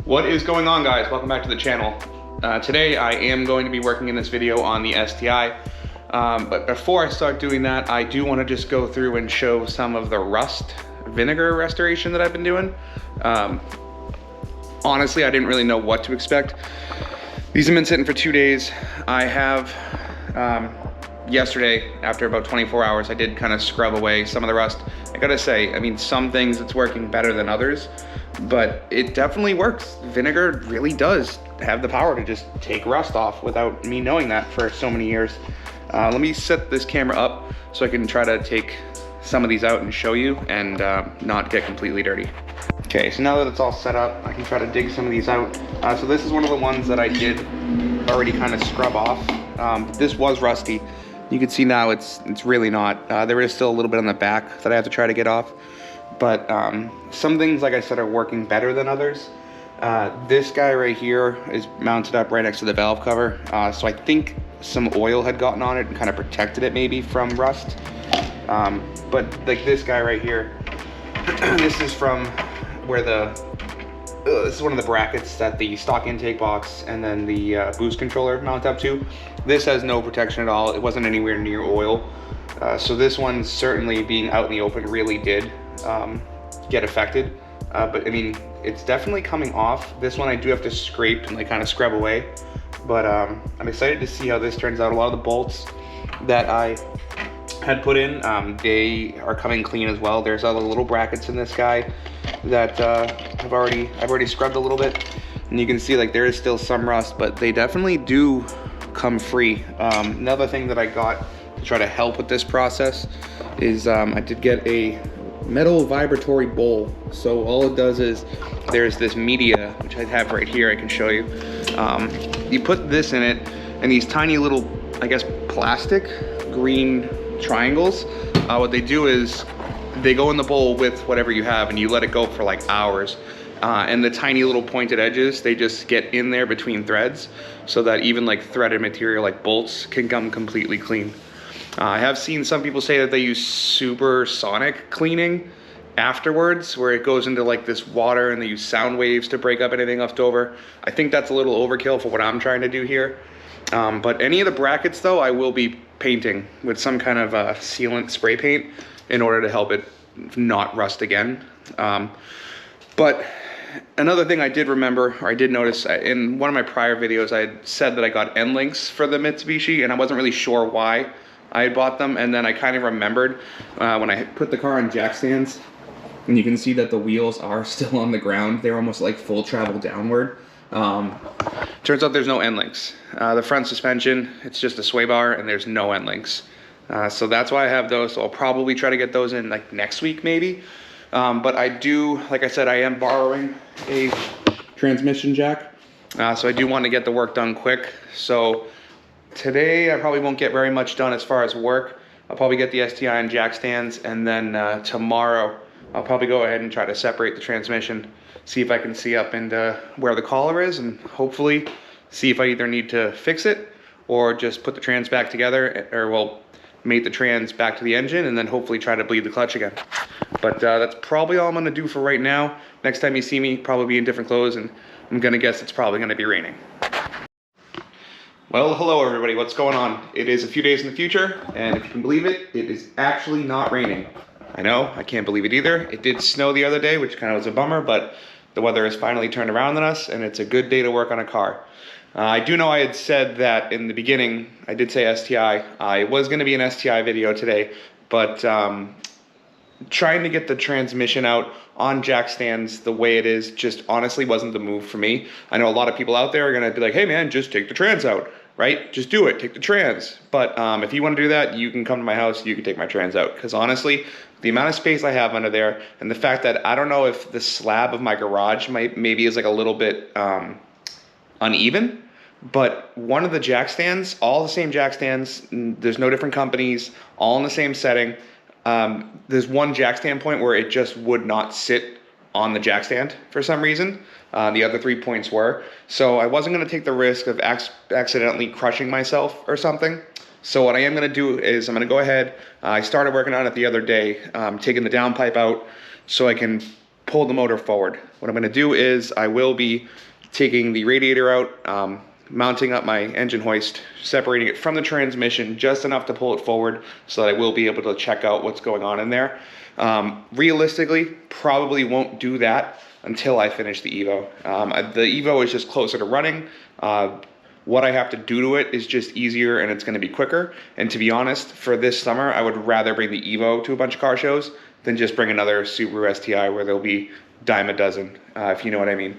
What is going on, guys? Welcome back to the channel. Today I am going to be working in this video on the STI, but before I start doing that, I do want to just go through and show some of the rust vinegar restoration that I've been doing. Honestly, I didn't really know what to expect. These have been sitting for 2 days. I have, yesterday, after about 24 hours, I did kind of scrub away some of the rust. I gotta say, I mean, some things it's working better than others, but it definitely works. Vinegar really does have the power to just take rust off without me knowing that for so many years. Let me set this camera up so I can try to take some of these out and show you and not get completely dirty. Okay, so now that it's all set up, I can try to dig some of these out. So this is one of the ones that I did already kind of scrub off. This was rusty. You can see now it's really not. There is still a little bit on the back that I have to try to get off. But some things, like I said, are working better than others. This guy right here is mounted up right next to the valve cover. So I think some oil had gotten on it and kind of protected it maybe from rust. But like this guy right here, this is from where this is one of the brackets that the stock intake box and then the boost controller mount up to. This has no protection at all. It wasn't anywhere near oil. So this one, certainly being out in the open, really did get affected. But I mean, it's definitely coming off. This one I do have to scrape and like kind of scrub away. But I'm excited to see how this turns out. A lot of the bolts that I had put in, they are coming clean as well. There's other little brackets in this guy that I've already scrubbed a little bit, and you can see like there is still some rust, but they definitely do come free. Another thing that I got to try to help with this process is I did get a metal vibratory bowl. So all it does is there's this media, which I have right here, I can show you. You put this in it, and these tiny little, I guess, plastic green triangles, what they do is they go in the bowl with whatever you have and you let it go for like hours. And the tiny little pointed edges, they just get in there between threads so that even like threaded material like bolts can come completely clean. I have seen some people say that they use supersonic cleaning afterwards, where it goes into like this water and they use sound waves to break up anything left over. I think that's a little overkill for what I'm trying to do here. But any of the brackets though, I will be painting with some kind of sealant spray paint in order to help it not rust again. But another thing I did remember, or I did notice in one of my prior videos, I had said that I got end links for the Mitsubishi, and I wasn't really sure why I had bought them. And then I kind of remembered when I put the car on jack stands, and you can see that the wheels are still on the ground. They're almost like full travel downward. Turns out there's no end links. The front suspension, it's just a sway bar and there's no end links. So that's why I have those. So I'll probably try to get those in like next week maybe. But I do, like I said, I am borrowing a transmission jack. So I do want to get the work done quick. So today I probably won't get very much done as far as work. I'll probably get the STI and jack stands, and then tomorrow I'll probably go ahead and try to separate the transmission, see if I can see up into where the collar is, and hopefully see if I either need to fix it or just put the trans back together, or well, mate the trans back to the engine and then hopefully try to bleed the clutch again. But that's probably all I'm gonna do for right now. Next time you see me, probably be in different clothes, and I'm gonna guess it's probably gonna be raining. Well, hello everybody, what's going on? It is a few days in the future, and if you can believe it, it is actually not raining. I know, I can't believe it either. It did snow the other day, which kind of was a bummer, but the weather has finally turned around on us, and it's a good day to work on a car. I do know I had said that in the beginning, I did say STI. I was gonna be an STI video today, but trying to get the transmission out on jack stands the way it is just honestly wasn't the move for me. I know a lot of people out there are gonna be like, hey man, just take the trans out, right? Just do it, take the trans. But if you wanna do that, you can come to my house, you can take my trans out. Because honestly, the amount of space I have under there, and the fact that I don't know if the slab of my garage maybe is like a little bit uneven, but one of the jack stands, all the same jack stands, there's no different companies, all in the same setting. There's one jack stand point where it just would not sit on the jack stand for some reason. The other 3 points were. So I wasn't gonna take the risk of accidentally crushing myself or something. So what I am gonna do is I'm gonna go ahead, I started working on it the other day, taking the downpipe out so I can pull the motor forward. What I'm gonna do is I will be taking the radiator out, mounting up my engine hoist, separating it from the transmission just enough to pull it forward so that I will be able to check out what's going on in there. Realistically, probably won't do that until I finish the Evo. The Evo is just closer to running. What I have to do to it is just easier and it's gonna be quicker. And to be honest, for this summer, I would rather bring the Evo to a bunch of car shows than just bring another Subaru STI where there'll be dime a dozen, if you know what I mean.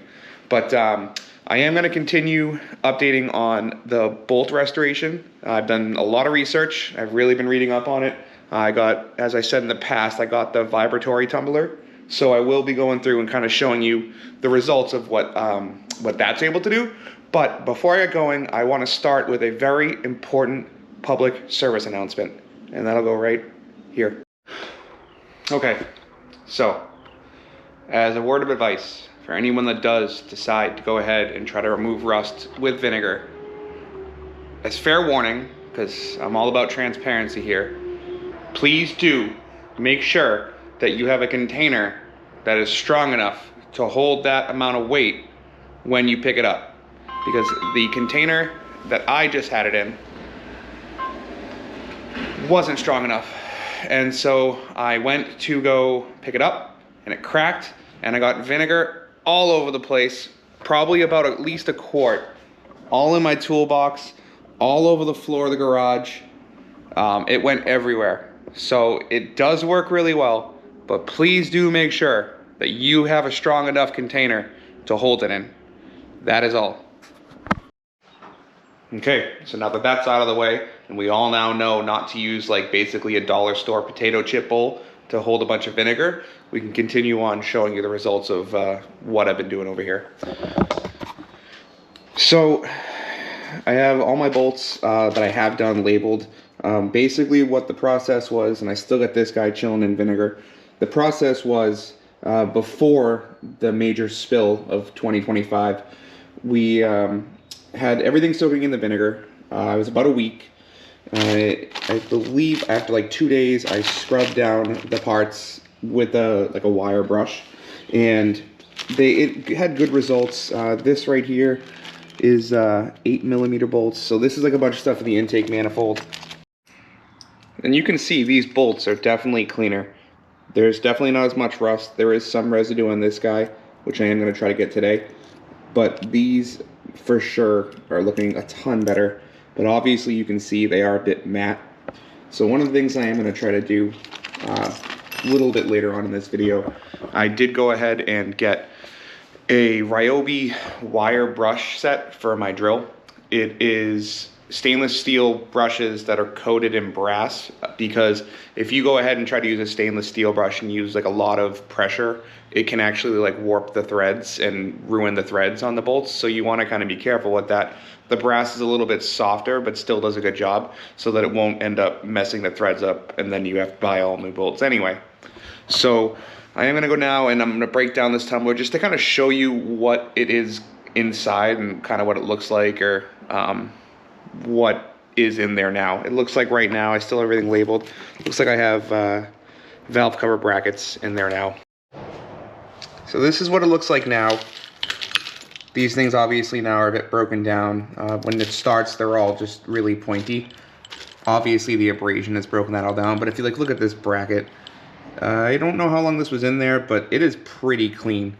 But I am gonna continue updating on the bolt restoration. I've done a lot of research. I've really been reading up on it. I got, as I said in the past, I got the vibratory tumbler. So I will be going through and kind of showing you the results of what that's able to do. But before I get going, I want to start with a very important public service announcement. And that'll go right here. Okay, so as a word of advice for anyone that does decide to go ahead and try to remove rust with vinegar, as fair warning, because I'm all about transparency here, please do make sure that you have a container that is strong enough to hold that amount of weight when you pick it up. Because the container that I just had it in wasn't strong enough. And so I went to go pick it up and it cracked and I got vinegar all over the place, probably about at least a quart, all in my toolbox, all over the floor of the garage. It went everywhere. So it does work really well, but please do make sure that you have a strong enough container to hold it in. That is all. Okay, so now that that's out of the way, and we all now know not to use like basically a dollar store potato chip bowl to hold a bunch of vinegar, we can continue on showing you the results of what I've been doing over here. So I have all my bolts that I have done labeled. Basically what the process was, and I still got this guy chilling in vinegar. The process was before the major spill of 2025, we had everything soaking in the vinegar. It was about a week. I believe after like 2 days, I scrubbed down the parts with like a wire brush, and it had good results. This right here is 8mm bolts. So this is like a bunch of stuff in the intake manifold. And you can see these bolts are definitely cleaner. There's definitely not as much rust. There is some residue on this guy, which I am going to try to get today. But these for sure are looking a ton better. But obviously you can see they are a bit matte. So one of the things I am going to try to do a little bit later on in this video, I did go ahead and get a Ryobi wire brush set for my drill. It is stainless steel brushes that are coated in brass, because if you go ahead and try to use a stainless steel brush and use like a lot of pressure, it can actually like warp the threads and ruin the threads on the bolts. So you want to kind of be careful with that. The brass is a little bit softer but still does a good job, so that it won't end up messing the threads up and then you have to buy all new bolts anyway. So I am going to go now and I'm going to break down this tumbler just to kind of show you what it is inside and kind of what it looks like, or what is in there now. It looks like right now I still have everything labeled. Looks like I have valve cover brackets in there now. So this is what it looks like now. These things obviously now are a bit broken down. When it starts, they're all just really pointy. Obviously the abrasion has broken that all down, but if you like look at this bracket, I don't know how long this was in there, but it is pretty clean.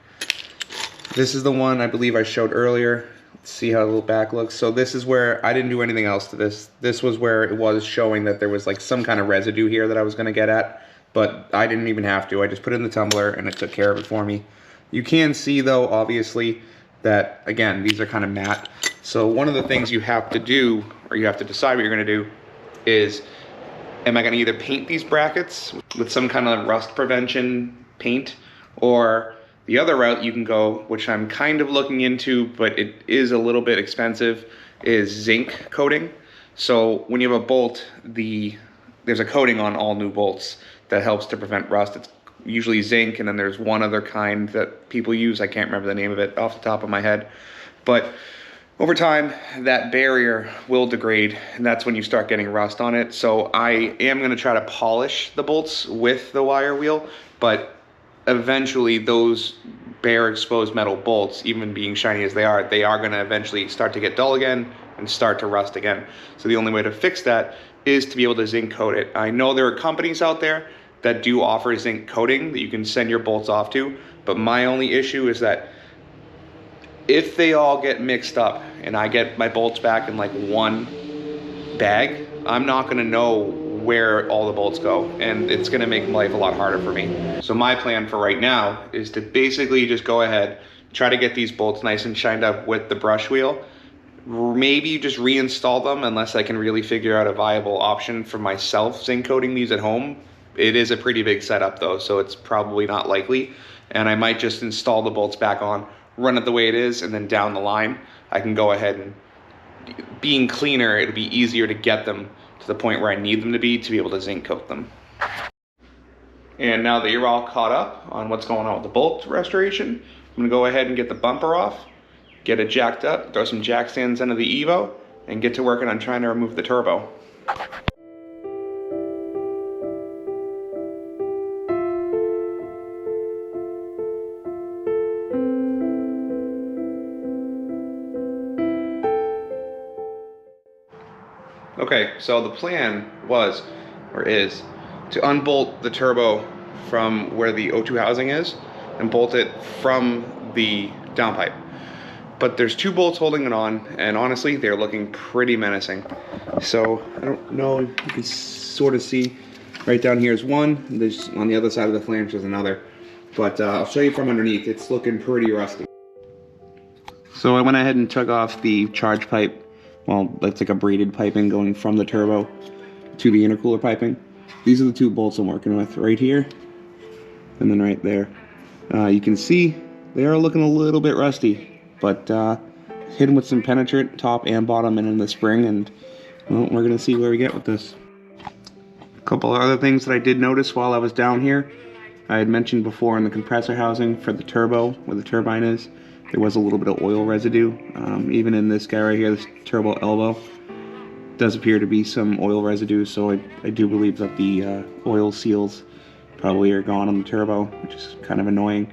This is the one I believe I showed earlier. Let's see how the little back looks. So this is where I didn't do anything else to this. This was where it was showing that there was like some kind of residue here that I was going to get at, but I didn't even have to. I just put it in the tumbler and it took care of it for me. You can see though, obviously, that again, these are kind of matte. So one of the things you have to do, or you have to decide what you're going to do, is am I going to either paint these brackets with some kind of rust prevention paint, or the other route you can go, which I'm kind of looking into, but it is a little bit expensive, is zinc coating. So when you have a bolt, there's a coating on all new bolts that helps to prevent rust. It's usually zinc, and then there's one other kind that people use. I can't remember the name of it off the top of my head. But over time, that barrier will degrade, and that's when you start getting rust on it. So I am going to try to polish the bolts with the wire wheel, but eventually those bare exposed metal bolts, even being shiny as they are going to eventually start to get dull again and start to rust again. So the only way to fix that is to be able to zinc coat it. I know there are companies out there that do offer zinc coating that you can send your bolts off to, but my only issue is that if they all get mixed up and I get my bolts back in like one bag, I'm not gonna know where all the bolts go, and it's gonna make life a lot harder for me. So my plan for right now is to basically just go ahead, try to get these bolts nice and shined up with the brush wheel, maybe just reinstall them unless I can really figure out a viable option for myself zinc coating these at home. It is a pretty big setup though, so it's probably not likely, and I might just install the bolts back on, run it the way it is, and then down the line I can go ahead and, being cleaner, it'll be easier to get them to the point where I need them to be able to zinc coat them. And now that you're all caught up on what's going on with the bolt restoration, I'm gonna go ahead and get the bumper off, get it jacked up, throw some jack stands into the Evo, and get to working on trying to remove the turbo. Okay, so the plan was, or is, to unbolt the turbo from where the O2 housing is and bolt it from the downpipe. But there's two bolts holding it on, and honestly, they're looking pretty menacing. So I don't know if you can sort of see, right down here is one, and there's on the other side of the flange there's another. But I'll show you from underneath, it's looking pretty rusty. So I went ahead and took off the charge pipe. Well, that's like a braided piping going from the turbo to the intercooler piping. These are the two bolts I'm working with, right here and then right there. You can see they are looking a little bit rusty, but hit them with some penetrant top and bottom and in the spring, and well, we're gonna see where we get with this. A couple of other things that I did notice while I was down here. I had mentioned before in the compressor housing for the turbo, where the turbine is, there was a little bit of oil residue. Even in this guy right here, this turbo elbow, does appear to be some oil residue, so I do believe that the oil seals probably are gone on the turbo, which is kind of annoying.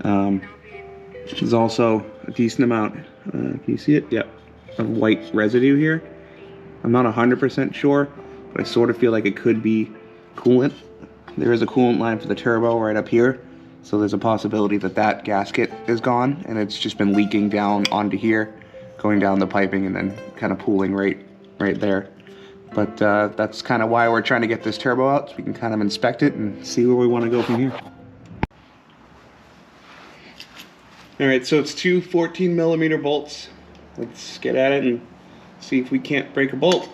There's also a decent amount, can you see it? Yep, of white residue here. I'm not 100% sure, but I sort of feel like it could be coolant. There is a coolant line for the turbo right up here. So there's a possibility that that gasket is gone and it's just been leaking down onto here, going down the piping and then kind of pooling right there. But that's kind of why we're trying to get this turbo out, so we can kind of inspect it and see where we want to go from here. All right, so it's two 14mm bolts. Let's get at it and see if we can't break a bolt.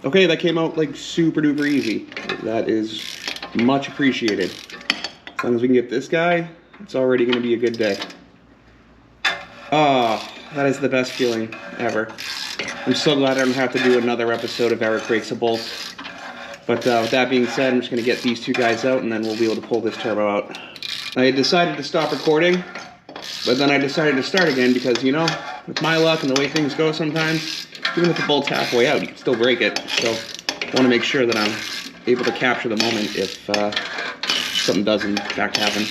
Okay, that came out like super duper easy. That is much appreciated. As long as we can get this guy, it's already gonna be a good day. Ah, oh, that is the best feeling ever. I'm so glad I don't have to do another episode of Eric Breaks a Bolt. But with that being said, I'm just gonna get these two guys out and then we'll be able to pull this turbo out. I decided to stop recording, but then I decided to start again because, you know, with my luck and the way things go sometimes, even if the bolt's halfway out, you can still break it. So I want to make sure that I'm able to capture the moment if something does in fact happen.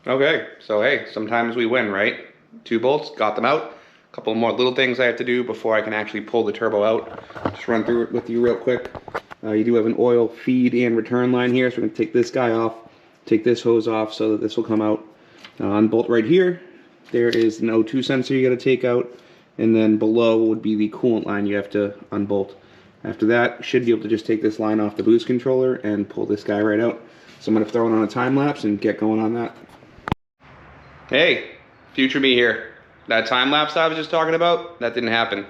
Okay, so hey, sometimes we win, right? Two bolts, got them out. A couple more little things I have to do before I can actually pull the turbo out. Just run through it with you real quick. You do have an oil feed and return line here, so we're going to take this guy off, take this hose off so that this will come out. Unbolt right here. There is an O2 sensor you got to take out, and then below would be the coolant line you have to unbolt. After that, you should be able to just take this line off the boost controller and pull this guy right out. So I'm going to throw it on a time lapse and get going on that. Hey, future me here. That time lapse I was just talking about, that didn't happen. And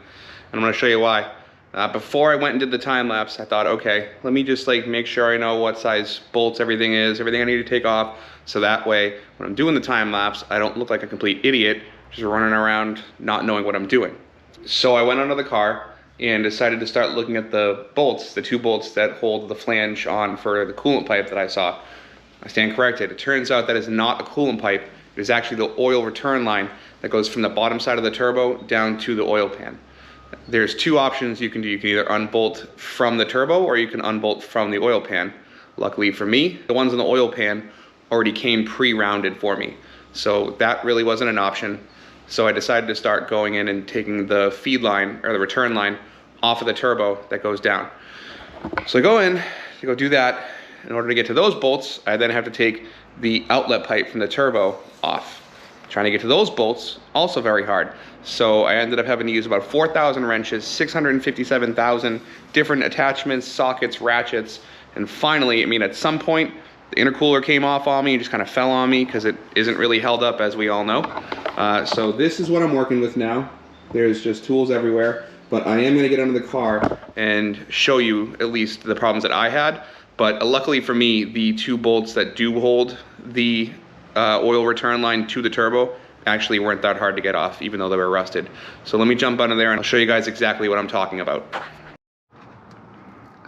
I'm going to show you why. Before I went and did the time lapse, I thought, okay, let me just like make sure I know what size bolts everything is, everything I need to take off, so that way when I'm doing the time lapse, I don't look like a complete idiot just running around not knowing what I'm doing. So I went under the car and decided to start looking at the bolts, the two bolts that hold the flange on for the coolant pipe that I saw. I stand corrected. It turns out that is not a coolant pipe. It is actually the oil return line that goes from the bottom side of the turbo down to the oil pan. there's two options you can do. You can either unbolt from the turbo or you can unbolt from the oil pan. Luckily for me, the ones in the oil pan already came pre-rounded for me. So that really wasn't an option. So I decided to start going in and taking the feed line or the return line off of the turbo that goes down. So I go in to go do that. In order to get to those bolts, I then have to take the outlet pipe from the turbo off. Trying to get to those bolts, also very hard. So I ended up having to use about 4,000 wrenches, 657,000 different attachments, sockets, ratchets, and finally, I mean, at some point, the intercooler came off on me, just kind of fell on me because it isn't really held up, as we all know. So this is what I'm working with now. There's just tools everywhere, but I am gonna get under the car and show you at least the problems that I had. But luckily for me, the two bolts that do hold the oil return line to the turbo actually weren't that hard to get off, even though they were rusted. So let me jump under there and I'll show you guys exactly what I'm talking about.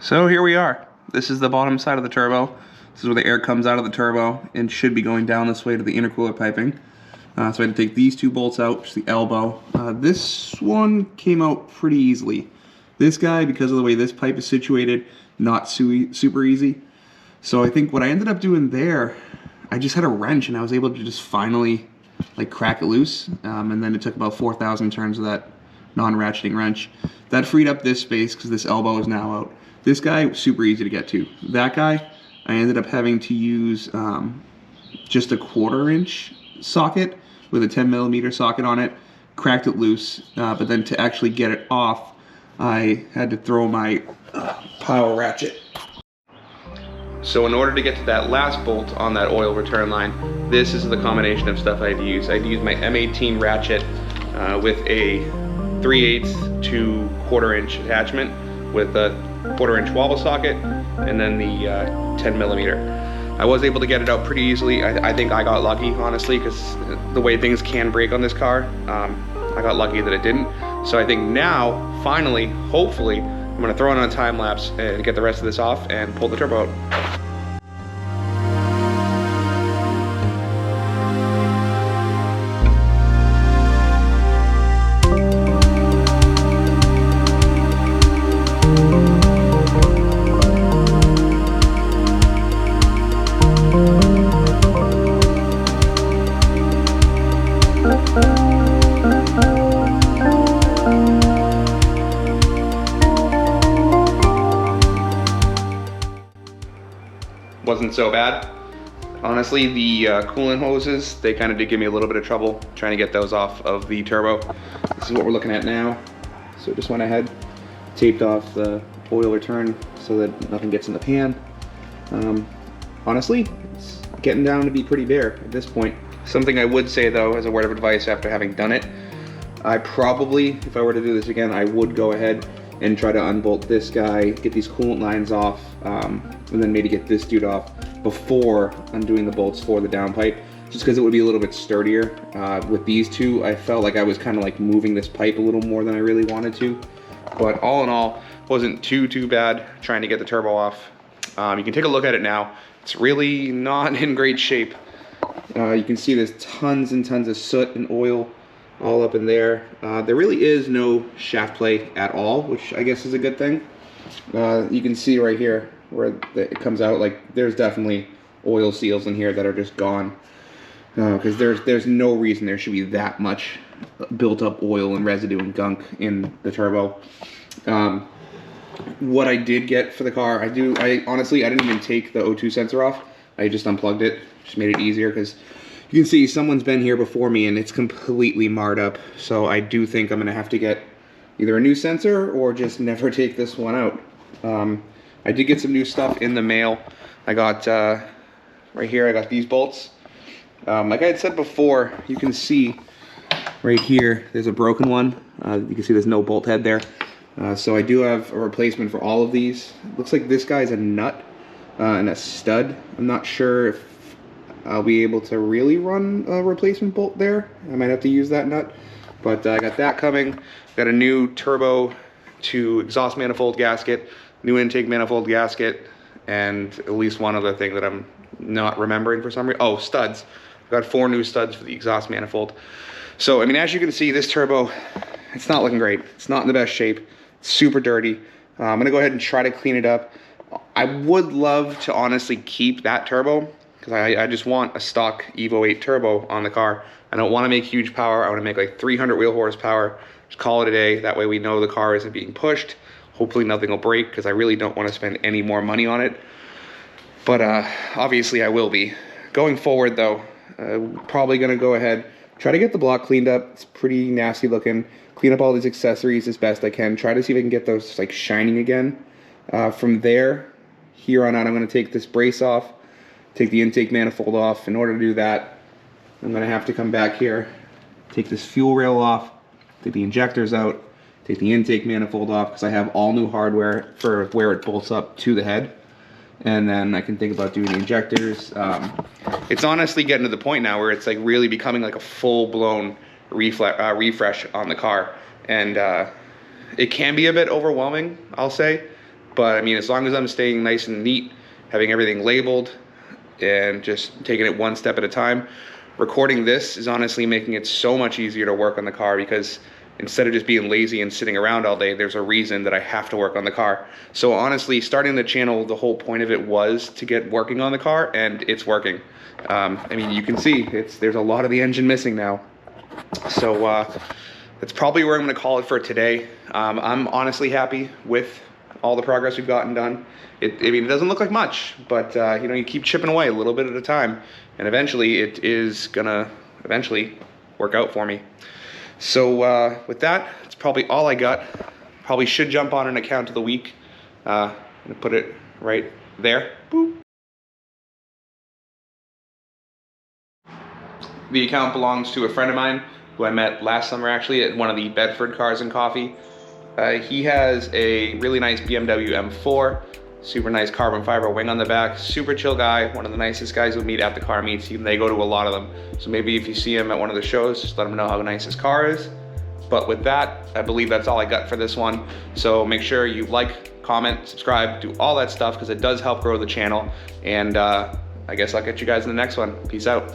So here we are. This is the bottom side of the turbo. This is where the air comes out of the turbo and should be going down this way to the intercooler piping. So I had to take these two bolts out, which is the elbow. This one came out pretty easily. This guy, because of the way this pipe is situated, not super easy. So I think what I ended up doing there, I just had a wrench and I was able to just finally like crack it loose. And then it took about 4,000 turns of that non-ratcheting wrench. That freed up this space because this elbow is now out. This guy was super easy to get to. That guy, I ended up having to use just a 1/4 inch socket with a 10mm socket on it, cracked it loose, but then to actually get it off, I had to throw my power ratchet. So in order to get to that last bolt on that oil return line, this is the combination of stuff I had to use. I had to use my M18 ratchet with a 3/8 to 1/4 inch attachment with a 1/4 inch wobble socket and then the 10mm. I was able to get it out pretty easily. I think I got lucky, honestly, because the way things can break on this car, I got lucky that it didn't. So I think now, finally, hopefully, I'm gonna throw it on a time lapse and get the rest of this off and pull the turbo out. Wasn't so bad. Honestly, the coolant hoses, they kind of did give me a little bit of trouble trying to get those off of the turbo. This is what we're looking at now. So just went ahead, taped off the oil return so that nothing gets in the pan. Honestly, it's getting down to be pretty bare at this point. Something I would say though, as a word of advice after having done it, I probably, if I were to do this again, I would go ahead and try to unbolt this guy, get these coolant lines off, and then maybe get this dude off before undoing the bolts for the downpipe, just because it would be a little bit sturdier. With these two, I felt like I was kind of like moving this pipe a little more than I really wanted to. But all in all, wasn't too bad trying to get the turbo off. You can take a look at it now. It's really not in great shape. You can see there's tons and tons of soot and oil all up in there. There really is no shaft play at all, which I guess is a good thing. You can see right here where it comes out, like there's definitely oil seals in here that are just gone. Because there's no reason there should be that much built up oil and residue and gunk in the turbo. What I did get for the car, I honestly, I didn't even take the O2 sensor off. I just unplugged it, just made it easier because you can see someone's been here before me and it's completely marred up. So I do think I'm gonna have to get either a new sensor or just never take this one out. I did get some new stuff in the mail. I got, right here, I got these bolts. Like I had said before, you can see right here, there's a broken one. You can see there's no bolt head there. So I do have a replacement for all of these. Looks like this guy's a nut and a stud. I'm not sure if I'll be able to really run a replacement bolt there. I might have to use that nut, but I got that coming. Got a new turbo to exhaust manifold gasket, new intake manifold gasket, and at least one other thing that I'm not remembering for some reason. Oh, studs. Got 4 new studs for the exhaust manifold. So, I mean, as you can see, this turbo it's not looking great. It's not in the best shape. It's super dirty. I'm gonna go ahead and try to clean it up. I would love to honestly keep that turbo because I just want a stock Evo 8 turbo on the car. I don't want to make huge power. I want to make like 300 wheel horsepower. Just call it a day. That way we know the car isn't being pushed. Hopefully nothing will break because I really don't want to spend any more money on it. But obviously I will be. Going forward though, probably gonna go ahead, try to get the block cleaned up. It's pretty nasty looking. Clean up all these accessories as best I can. Try to see if I can get those like shining again. From there, here on out, I'm gonna take this brace off, take the intake manifold off. In order to do that, I'm gonna have to come back here, take this fuel rail off, take the injectors out, take the intake manifold off because I have all new hardware for where it bolts up to the head. And then I can think about doing the injectors. It's honestly getting to the point now where it's like really becoming like a full-blown refresh on the car. And it can be a bit overwhelming, I'll say. But I mean, as long as I'm staying nice and neat, having everything labeled, and just taking it one step at a time, recording this is honestly making it so much easier to work on the car because instead of just being lazy and sitting around all day, there's a reason that I have to work on the car. So honestly, starting the channel, the whole point of it was to get working on the car, and it's working. I mean, you can see there's a lot of the engine missing now. So that's probably where I'm gonna call it for today. I'm honestly happy with all the progress we've gotten done. I mean, it doesn't look like much, but you know, you keep chipping away a little bit at a time, and eventually it is gonna work out for me. So with that, it's probably all I got. Probably should jump on an account of the week. I'm gonna put it right there. Boop. The account belongs to a friend of mine who I met last summer actually at one of the Bedford Cars and Coffee. He has a really nice BMW M4, super nice carbon fiber wing on the back, super chill guy, one of the nicest guys you'll meet at the car meets. They go to a lot of them. So maybe if you see him at one of the shows, just let him know how nice his car is. But with that, I believe that's all I got for this one. So make sure you like, comment, subscribe, do all that stuff because it does help grow the channel. And I guess I'll catch you guys in the next one. Peace out.